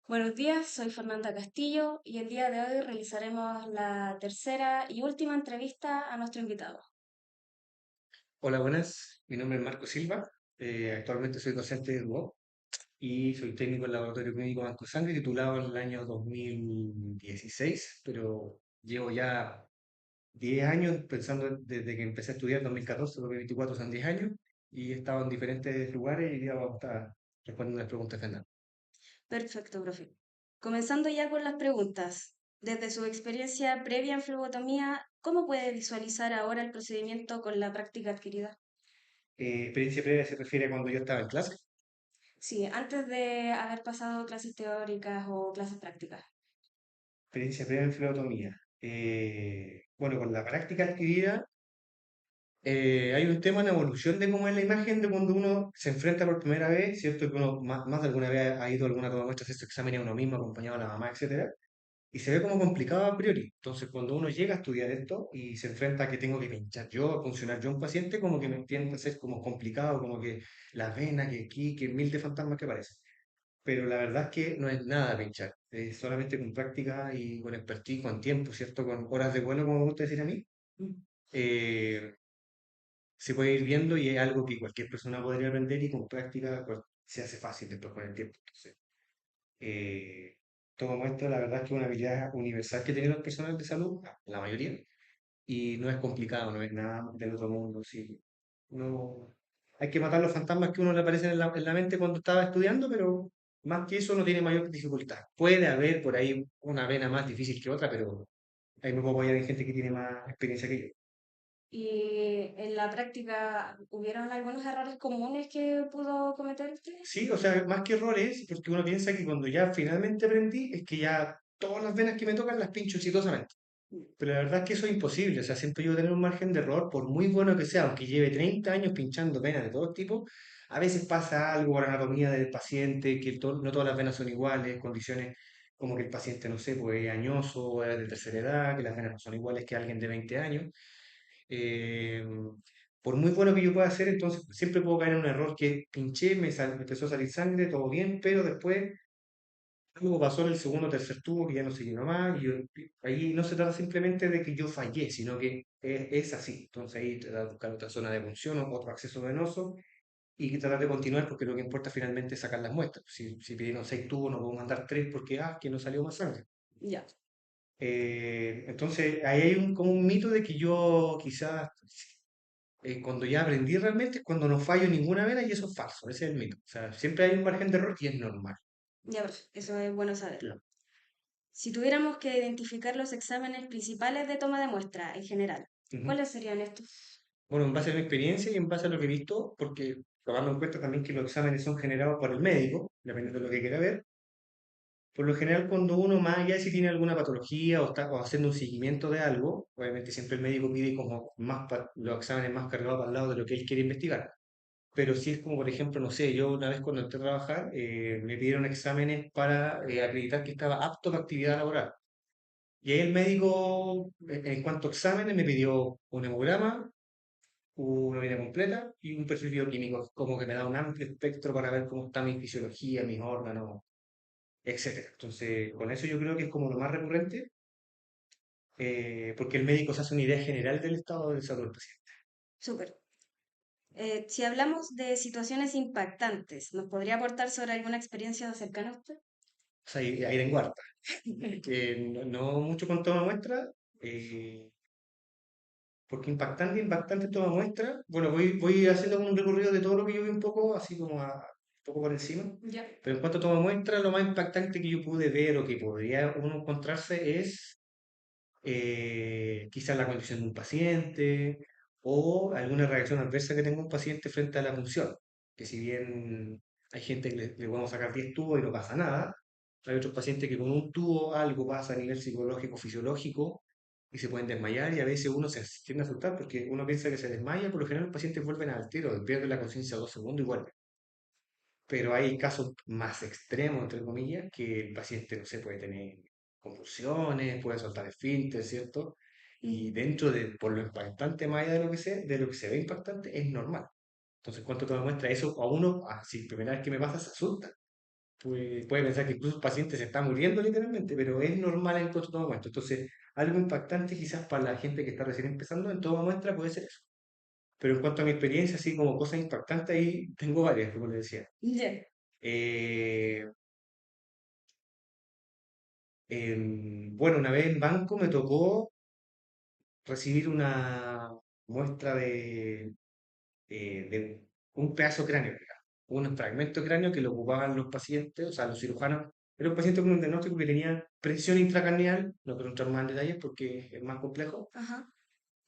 Buenos días, soy Fernanda Castillo y el día de hoy realizaremos la tercera y última entrevista a nuestro invitado. Hola, buenas. Mi nombre es Marco Silva. Actualmente soy docente de UOC y soy técnico en Laboratorio Clínico Banco Sangre, titulado en el año 2016, pero llevo ya 10 años pensando desde que empecé a estudiar, 2014, 2024 son 10 años, y he estado en diferentes lugares y ya vamos a estar respondiendo las preguntas, Fernando. Perfecto, profe. Comenzando ya con las preguntas. Desde su experiencia previa en flebotomía, ¿cómo puede visualizar ahora el procedimiento con la práctica adquirida? Experiencia previa se refiere a cuando yo estaba en clase. Sí, antes de haber pasado clases teóricas o clases prácticas. Experiencia previa en flebotomía. Bueno, con la práctica adquirida. Hay un tema en la evolución de cómo es la imagen de cuando uno se enfrenta por primera vez, ¿cierto? Que uno más de alguna vez ha ido a alguna toma de muestras, hacer su examen a uno mismo, acompañado de la mamá, etcétera, y se ve como complicado a priori. Entonces, cuando uno llega a estudiar esto y se enfrenta a que tengo que pinchar yo, a funcionar yo a un paciente, como que me tiende a ser como complicado, como que las venas, que aquí, que mil de fantasmas que aparecen. Pero la verdad es que no es nada pinchar, es solamente con práctica y con expertise, con tiempo, ¿cierto? Con horas de vuelo, como me gusta decir a mí. Eh, Se puede ir viendo y es algo que cualquier persona podría aprender y con práctica pues, se hace fácil después con el tiempo. Entonces, eh, toma muestra, la verdad es que es una habilidad universal que tienen los personas de salud, la mayoría, y no es complicado, no es nada del otro mundo. Sí. No, hay que matar los fantasmas que uno le aparecen en la mente cuando estaba estudiando, pero más que eso no tiene mayor dificultad. Puede haber por ahí una vena más difícil que otra, pero ahí me puedo apoyar en gente que tiene más experiencia que yo. Y en la práctica, ¿hubieron algunos errores comunes que pudo cometer usted? Sí, o sea, más que errores, porque uno piensa que cuando ya finalmente aprendí, es que ya todas las venas que me tocan las pincho exitosamente. Pero la verdad es que eso es imposible, o sea, siempre yo tener un margen de error, por muy bueno que sea, aunque lleve 30 años pinchando venas de todo tipo, a veces pasa algo por anatomía del paciente, que no todas las venas son iguales, condiciones como que el paciente, no sé, pues es añoso, o es de tercera edad, que las venas no son iguales que alguien de 20 años. Eh, por muy bueno que yo pueda hacer, entonces siempre puedo caer en un error que pinché, me empezó a salir sangre, todo bien, pero después algo pasó en el segundo o tercer tubo que ya no se llenó más. Ahí no se trata simplemente de que yo fallé, sino que es así. Entonces ahí tratar de buscar otra zona de punción o otro acceso venoso y que tratar de continuar porque lo que importa finalmente es sacar las muestras. Si pidieron 6 tubos, no puedo mandar 3 porque que no salió más sangre. Ya. Entonces ahí hay como un mito de que yo quizás cuando ya aprendí realmente es cuando no fallo ninguna vena y eso es falso, ese es el mito. O sea, siempre hay un margen de error y es normal. Ya, profe, eso es bueno saberlo. Si tuviéramos que identificar los exámenes principales de toma de muestra en general, Ujú. ¿cuáles serían estos? Bueno, en base a mi experiencia y en base a lo que he visto, porque tomando en cuenta también que los exámenes son generados por el médico, dependiendo de lo que quiera ver, por lo general cuando uno más allá de si tiene alguna patología o está haciendo un seguimiento de algo, obviamente siempre el médico pide como los exámenes más cargados para el lado de lo que él quiere investigar. Pero si es como, por ejemplo, no sé, yo una vez cuando entré a trabajar, me pidieron exámenes para acreditar que estaba apto para actividad laboral. Y ahí el médico, en cuanto a exámenes, me pidió un hemograma, una vida completa y un perfil bioquímico, como que me da un amplio espectro para ver cómo está mi fisiología, mis órganos, etcétera. Entonces, con eso yo creo que es como lo más recurrente, porque el médico se hace una idea general del estado de salud del paciente. Súper. Si hablamos de situaciones impactantes, ¿nos podría aportar sobre alguna experiencia cercana a usted? O sea, ahí en guarda. No mucho con toma muestra, eh, porque impactante toma muestra. Bueno, voy haciendo como un recorrido de todo lo que yo vi un poco, así como un poco por encima. Ya. Pero en cuanto a toma muestra, lo más impactante que yo pude ver o que podría uno encontrarse es quizás la condición de un paciente o alguna reacción adversa que tenga un paciente frente a la punción. Que si bien hay gente que le podemos sacar 10 tubos y no pasa nada, hay otros pacientes que con un tubo algo pasa a nivel psicológico, fisiológico y se pueden desmayar y a veces uno se tiende a asustar porque uno piensa que se desmaya, por lo general los pacientes vuelven al tiro, pierden la conciencia 2 segundos y vuelven. Pero hay casos más extremos, entre comillas, que el paciente no se puede tener convulsiones, puede soltar esfínter, ¿cierto? Y dentro de, por lo impactante más allá de lo que de lo que se ve impactante, es normal. Entonces, ¿cuánto te demuestra eso? A uno, así, primera vez que me pasa, se asusta. puede pensar que incluso el paciente se está muriendo literalmente, pero es normal en todo momento. Entonces, algo impactante quizás para la gente que está recién empezando en toda muestra puede ser eso. Pero en cuanto a mi experiencia, así como cosas impactantes, ahí tengo varias, como le decía. Ya. Eh, bueno, una vez en banco me tocó recibir una muestra de un pedazo de cráneo, digamos, un fragmento de cráneo que lo ocupaban los pacientes, o sea, los cirujanos. Era un paciente con un diagnóstico que tenía presión intracraneal, no quiero entrar más en detalles porque es más complejo. Ajá.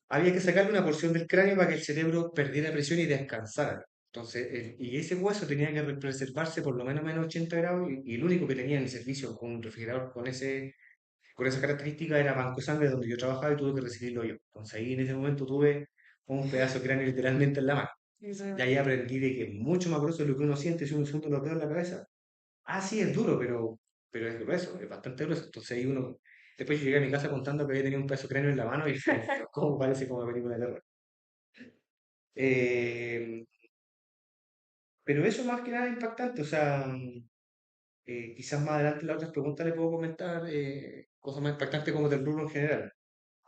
Había que sacarle una porción del cráneo para que el cerebro perdiera presión y descansara. Entonces, y ese hueso tenía que preservarse por lo menos 80 grados y el único que tenía en el servicio con un refrigerador con esa característica era Banco Sangre donde yo trabajaba y tuve que recibirlo yo. Entonces ahí en ese momento tuve un pedazo de cráneo literalmente en la mano. Eso me Y ahí imagino. aprendí de que es mucho más grueso de lo que uno siente si uno siente los dedos en la cabeza. Ah, sí, es duro, pero es grueso, es bastante grueso. Entonces ahí uno, después yo llegué a mi casa contando que había tenido un pedazo de cráneo en la mano y como parece como una película de terror. Eh, pero eso más que nada es impactante, o sea, quizás más adelante en las otras preguntas le puedo comentar cosas más impactantes como del rubro en general.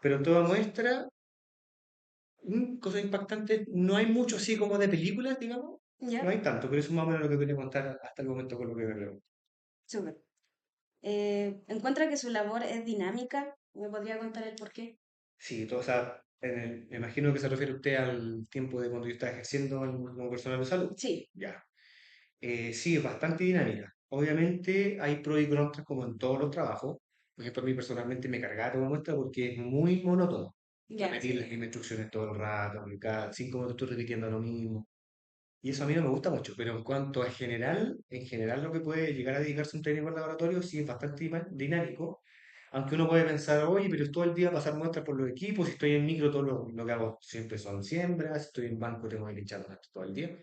Pero en toda muestra, cosas impactantes, no hay mucho así como de películas, digamos, no Ya. hay tanto, pero eso es más o menos lo que quería contar hasta el momento con lo que me pregunto. Súper. ¿Encuentra que su labor es dinámica? ¿Me podría contar el por qué? Sí, todo, o sea, me imagino que se refiere usted al tiempo de cuando yo estaba ejerciendo como personal de salud. Sí. Ya. Sí, es bastante dinámica. Obviamente hay pros y contras como en todos los trabajos. Por ejemplo, a mí personalmente me cargaba toda muestra porque es muy monótono. Ya, Repetir sí. las mismas instrucciones todo el rato, porque cada 5 minutos estoy repitiendo lo mismo. Y eso a mí no me gusta mucho, pero en cuanto a general, en general lo que puede llegar a dedicarse un técnico al laboratorio sí es bastante dinámico, aunque uno puede pensar, oye, pero es todo el día pasar muestras por los equipos, si estoy en micro, todo lo que hago siempre son siembras, si estoy en banco, tengo que ir echando datos todo el día,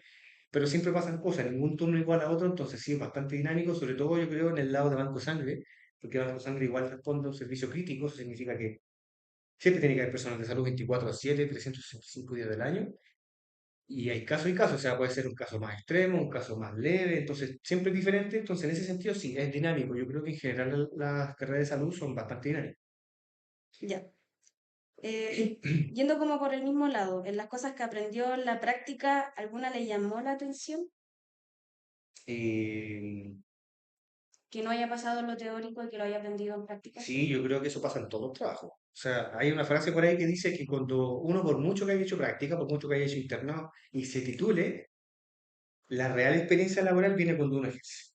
pero siempre pasan cosas, ningún turno igual a otro, entonces sí es bastante dinámico, sobre todo yo creo en el lado de Banco Sangre, porque Banco Sangre igual responde a un servicio crítico, eso significa que siempre tiene que haber personas de salud 24/7, 365 días del año, y hay casos y casos, o sea, puede ser un caso más extremo, un caso más leve, entonces siempre es diferente, entonces en ese sentido sí, es dinámico. Yo creo que en general las carreras de salud son bastante dinámicas. Ya. Yendo como por el mismo lado, en las cosas que aprendió en la práctica, ¿alguna le llamó la atención? Eh, Que no haya pasado en lo teórico y que lo haya aprendido en práctica. sí, yo creo que eso pasa en todos los trabajos. O sea, hay una frase por ahí que dice que cuando uno, por mucho que haya hecho práctica, por mucho que haya hecho internado y se titule, la real experiencia laboral viene cuando uno ejerce.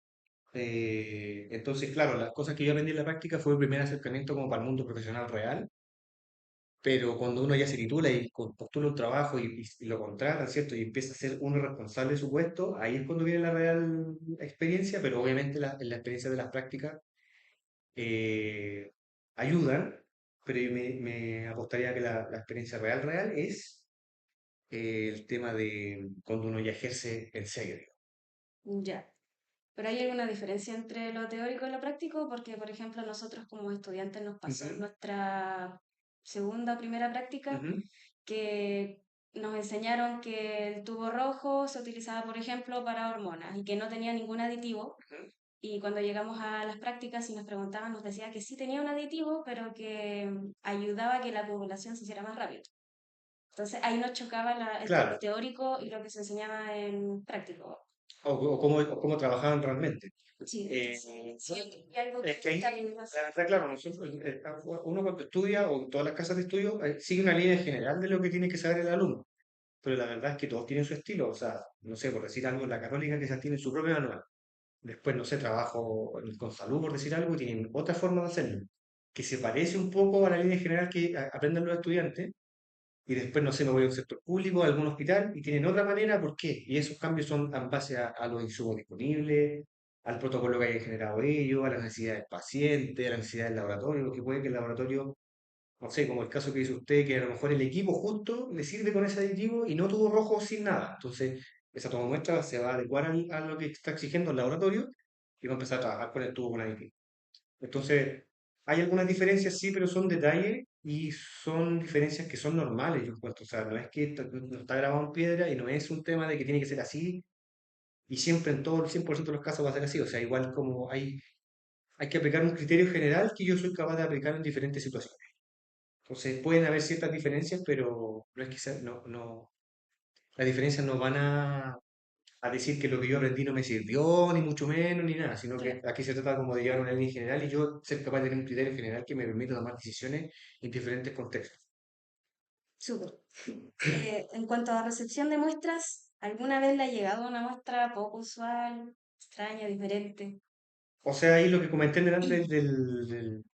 Entonces, claro, las cosas que yo aprendí en la práctica fue el primer acercamiento como para el mundo profesional real. Pero cuando uno ya se titula y postula un trabajo y lo contratan, ¿cierto? Y empieza a ser uno responsable de su puesto, ahí es cuando viene la real experiencia, pero obviamente la experiencia de las prácticas eh, ayudan, pero yo me apostaría que la experiencia real es el tema de cuando uno ya ejerce en serio. Ya. Pero ¿hay alguna diferencia entre lo teórico y lo práctico? Porque, por ejemplo, nosotros como estudiantes nos pasó en Ujú, nuestra segunda o primera práctica ujú, que nos enseñaron que el tubo rojo se utilizaba, por ejemplo, para hormonas y que no tenía ningún aditivo. ujú. Y cuando llegamos a las prácticas y nos preguntaban, nos decía que sí tenía un aditivo, pero que ayudaba a que la coagulación se hiciera más rápido. Entonces ahí nos chocaba lo Claro, teórico y lo que se enseñaba en práctico. o cómo trabajaban realmente. Sí, Eh, entonces sí, bueno, hay algo es que que ahí, también más. la verdad, claro, uno cuando estudia o en todas las casas de estudio sigue una línea general de lo que tiene que saber el alumno, pero la verdad es que todos tienen su estilo, o sea, no sé, por decir algo, la católica quizás tiene su propio manual, después, no sé, trabajo con salud, por decir algo, y tienen otra forma de hacerlo, que se parece un poco a la línea general que aprenden los estudiantes, y después, no sé, me voy a un sector público, a algún hospital, y tienen otra manera, ¿por qué? Y esos cambios son en base a los insumos disponibles, al protocolo que hayan generado ellos, a las necesidades del paciente, a las necesidades del laboratorio, porque puede que el laboratorio, no sé, como el caso que dice usted, que a lo mejor el equipo justo le sirve con ese aditivo y no tuvo rojo sin nada. Entonces, esa toma muestra se va a adecuar a lo que está exigiendo el laboratorio y va a empezar a trabajar con el tubo con aditivo. Entonces, hay algunas diferencias, sí, pero son detalles y son diferencias que son normales, yo encuentro. O sea, no es que no está grabado en piedra y no es un tema de que tiene que ser así. y siempre en todo el 100% de los casos va a ser así. O sea, igual como hay que aplicar un criterio general que yo soy capaz de aplicar en diferentes situaciones. Entonces pueden haber ciertas diferencias, pero no es que no, las diferencias no van a decir que lo que yo aprendí no me sirvió, ni mucho menos, ni nada, sino que Claro, aquí se trata como de llevar una línea general y yo ser capaz de tener un criterio general que me permita tomar decisiones en diferentes contextos. súper. En cuanto a recepción de muestras, ¿alguna vez le ha llegado una muestra poco usual, extraña, diferente? O sea, ahí lo que comenté delante del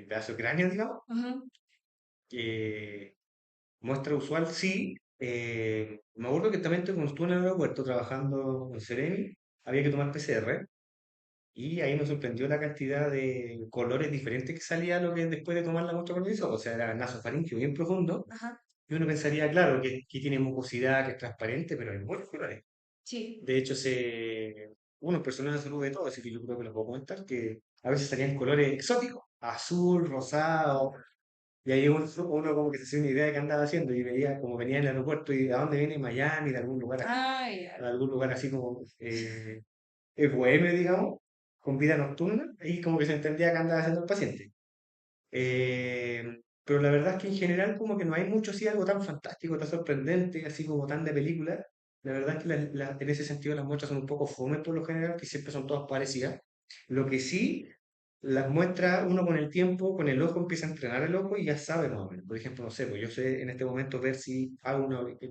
pedazo de cráneo, digamos, Ujú, que muestra usual, sí. Me acuerdo que también cuando estuve en el aeropuerto trabajando en Seremi, había que tomar PCR y ahí me sorprendió la cantidad de colores diferentes que salía lo que después de tomar la muestra por o sea, era nasofaringeo bien profundo. ajá, Y uno pensaría, claro, que tiene mucosidad, que es transparente, pero hay muchos colores. sí. De hecho, unos personas de salud de todo, así que yo creo que los puedo comentar, que a veces salían colores exóticos, azul, rosado, y ahí uno como que se hacía una idea de qué andaba haciendo y veía como venía en el aeropuerto y de dónde viene Miami, Ay, de algún lugar así como bohemio, digamos, con vida nocturna, y como que se entendía qué andaba haciendo el paciente. Pero la verdad es que en general como que no hay mucho así algo tan fantástico, tan sorprendente, así como tan de película. La verdad es que en ese sentido las muestras son un poco fome por lo general, que siempre son todas parecidas. Lo que sí, las muestras uno con el tiempo, con el ojo empieza a entrenar el ojo y ya sabe más o menos. Por ejemplo, no sé, pues yo sé en este momento ver si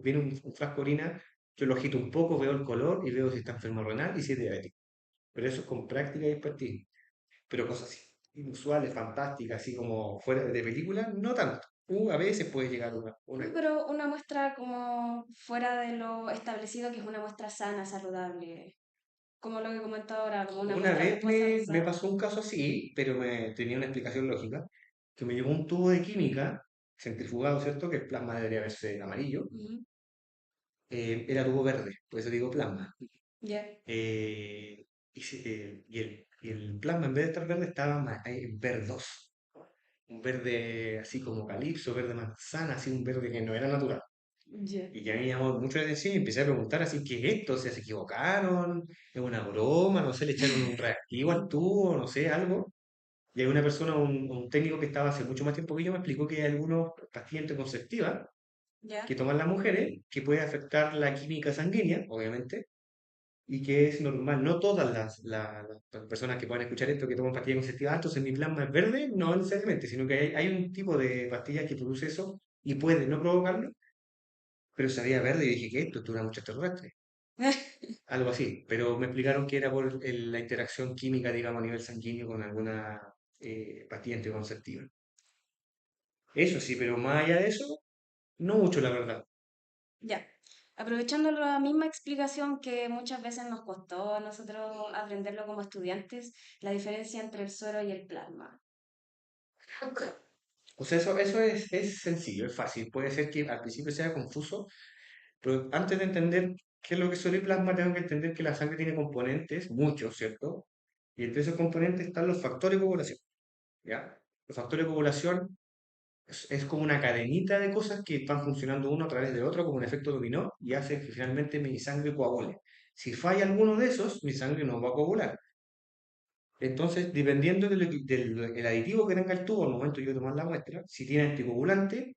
viene un frasco de orina, yo lo agito un poco, veo el color y veo si está enfermo renal y si es diabético. Pero eso es con práctica y expertise, pero cosas así, inusuales, fantásticas, así como fuera de película, no tanto. A veces puede llegar no, una. pero una muestra como fuera de lo establecido, que es una muestra sana, saludable, como lo que comentó ahora, como una Una muestra vez después de me revisar. pasó un caso así, pero tenía una explicación lógica, que me llegó un tubo de química, centrifugado, ¿cierto? Que el plasma debería verse amarillo, Ujú, era tubo verde, por eso digo plasma. ya. Y el plasma en vez de estar verde estaba verdoso, un verde así como calipso, verde manzana, así un verde que no era natural. Ya. Y ya me llamó mucho la atención y empecé a preguntar así, ¿qué es esto? O sea, ¿se equivocaron? ¿Es una broma? No sé, le echaron un reactivo al tubo, no sé, algo. Y hay una persona, un técnico que estaba hace mucho más tiempo que yo, me explicó que hay algunos pastillas anticonceptivas Ya. que toman las mujeres que puede afectar la química sanguínea, obviamente, y que es normal. No todas las personas que puedan escuchar esto que toman pastillas anticonceptivas, entonces mi plasma es verde, no necesariamente, sino que hay un tipo de pastillas que produce eso y puede no provocarlo, pero sabía verde y dije que esto es una mucha extraterrestre. Algo así, pero me explicaron que era por la interacción química, digamos, a nivel sanguíneo con alguna pastilla anticonceptiva. Eso sí, pero más allá de eso, no mucho, la verdad. Ya. Aprovechando la misma explicación que muchas veces nos costó a nosotros aprenderlo como estudiantes, la diferencia entre el suero y el plasma. O sea, eso es sencillo, es fácil. Puede ser que al principio sea confuso, pero antes de entender qué es lo que es el plasma, tengo que entender que la sangre tiene componentes, muchos, ¿cierto? Y entre esos componentes están los factores de coagulación, ¿ya? Los factores de coagulación es como una cadenita de cosas que van funcionando uno a través de otro como un efecto dominó y hace que finalmente mi sangre coagule. Si falla alguno de esos, mi sangre no va a coagular. Entonces, dependiendo del aditivo que tenga el tubo al momento de yo tomar la muestra, si tiene anticoagulante,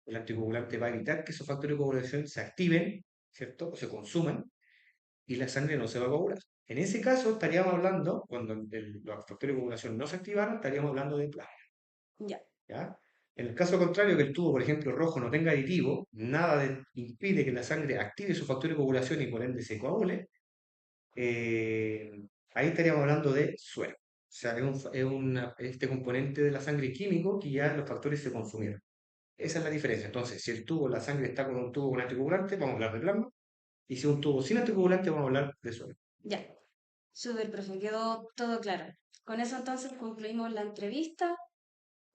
el anticoagulante va a evitar que esos factores de coagulación se activen, ¿cierto? O se consuman y la sangre no se va a coagular. En ese caso, estaríamos hablando, cuando los factores de coagulación no se activaron, estaríamos hablando de plasma. Ya. ¿Ya? En el caso contrario, que el tubo, por ejemplo, rojo no tenga aditivo, nada impide que la sangre active su factor de coagulación y por ende se coagule, eh, ahí estaríamos hablando de suero. O sea, este componente de la sangre químico que ya los factores se consumieron. Esa es la diferencia. Entonces, si el tubo, la sangre está con un tubo con anticoagulante, vamos a hablar de plasma. Y si un tubo sin anticoagulante, vamos a hablar de suero. Ya. Súper, profe, quedó todo claro. Con eso entonces concluimos la entrevista.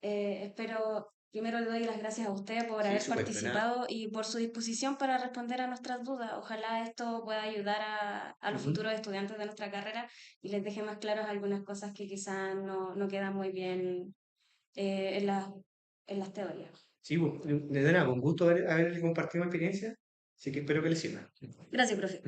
Espero, primero le doy las gracias a usted por Sí, haber súper, de nada. participado y por su disposición para responder a nuestras dudas. Ojalá esto pueda ayudar a los Ujú. futuros estudiantes de nuestra carrera y les deje más claras algunas cosas que quizás no quedan muy bien en en las teorías. Sí, pues, de nada, con gusto haber compartido mi experiencia. Así que espero que les sirva. Gracias, profe.